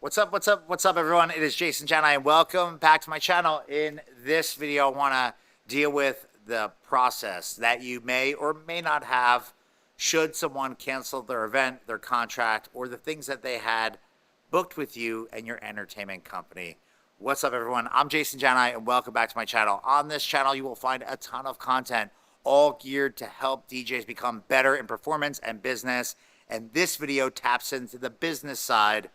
What's up, everyone? It is Jason Jani, and welcome back to my channel. In this video, I want to deal with the process that you may or may not have should someone cancel their event, their contract, or the things that they had booked with you and your entertainment company. What's up, everyone? I'm Jason Jani, and welcome back to my channel. On this channel, you will find a ton of content, all geared to help DJs become better in performance and business. And this video taps into the business side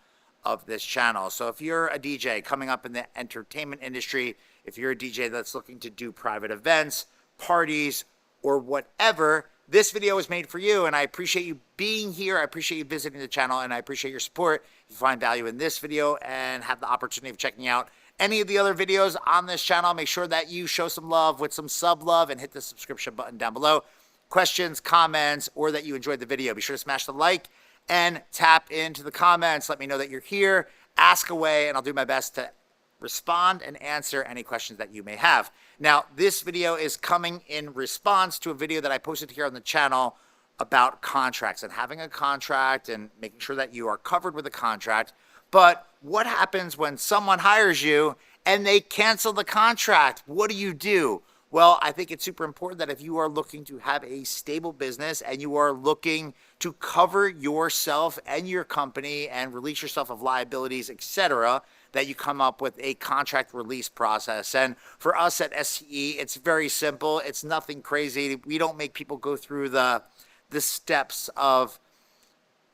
of this channel. So if you're a DJ coming up in the entertainment industry, if you're a DJ that's looking to do private events, parties, or whatever, this video is made for you. And I appreciate you being here. I appreciate you visiting the channel, and I appreciate your support. If you find value in this video and have the opportunity of checking out any of the other videos on this channel, make sure that you show some love with some sub love and hit the subscription button down below. Questions, comments, or that you enjoyed the video, be sure to smash the like and tap into the comments. Let me know that you're here. Ask away, and I'll do my best to respond and answer any questions that you may have. Now, this video is coming in response to a video that I posted here on the channel about contracts and having a contract and making sure that you are covered with a contract. But what happens when someone hires you and they cancel the contract? What do you do? Well, I think it's super important that if you are looking to have a stable business and you are looking to cover yourself and your company and release yourself of liabilities, etc., that you come up with a contract release process. And for us at SCE, it's very simple. It's nothing crazy. We don't make people go through the steps of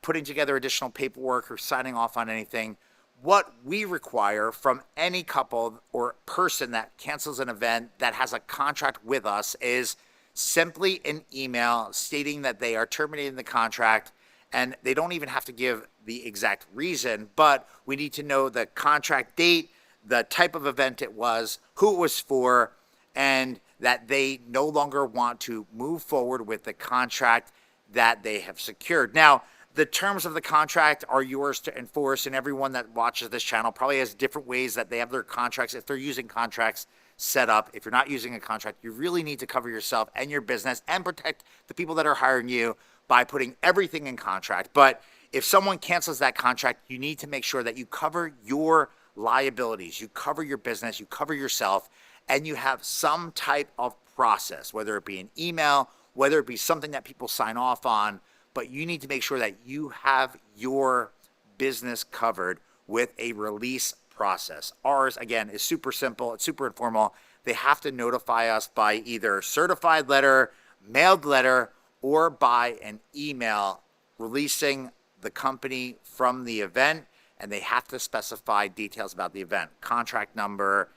putting together additional paperwork or signing off on anything. What we require from any couple or person that cancels an event that has a contract with us is simply an email stating that they are terminating the contract, and they don't even have to give the exact reason, but we need to know the contract date, the type of event it was, who it was for, and that they no longer want to move forward with the contract that they have secured. Now, the terms of the contract are yours to enforce, and everyone that watches this channel probably has different ways that they have their contracts, if they're using contracts set up. If you're not using a contract, you really need to cover yourself and your business and protect the people that are hiring you by putting everything in contract. But if someone cancels that contract, you need to make sure that you cover your liabilities, you cover your business, you cover yourself, and you have some type of process, whether it be an email, whether it be something that people sign off on. But you need to make sure that you have your business covered with a release process. Ours, again, is super simple. It's super informal. They have to notify us by either certified letter, mailed letter, or by an email releasing the company from the event. And they have to specify details about the event, contract number,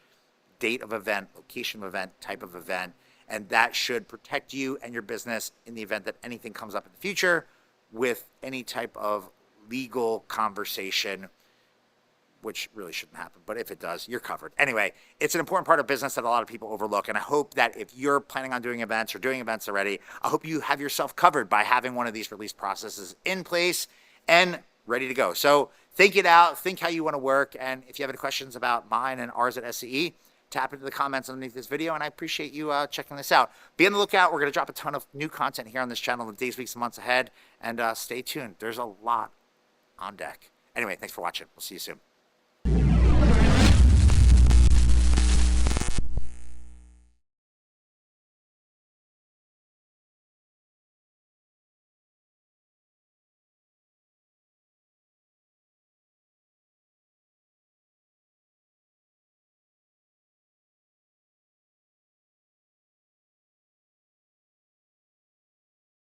date of event, location of event, type of event. And that should protect you and your business in the event that anything comes up in the future with any type of legal conversation, which really shouldn't happen. But if it does, you're covered. Anyway, it's an important part of business that a lot of people overlook. And I hope that if you're planning on doing events or doing events already, I hope you have yourself covered by having one of these release processes in place and ready to go. So think it out, think how you want to work. And if you have any questions about mine and ours at SCE, tap into the comments underneath this video, and I appreciate you checking this out. Be on the lookout. We're going to drop a ton of new content here on this channel in the days, weeks, and months ahead, and stay tuned. There's a lot on deck. Anyway, thanks for watching. We'll see you soon.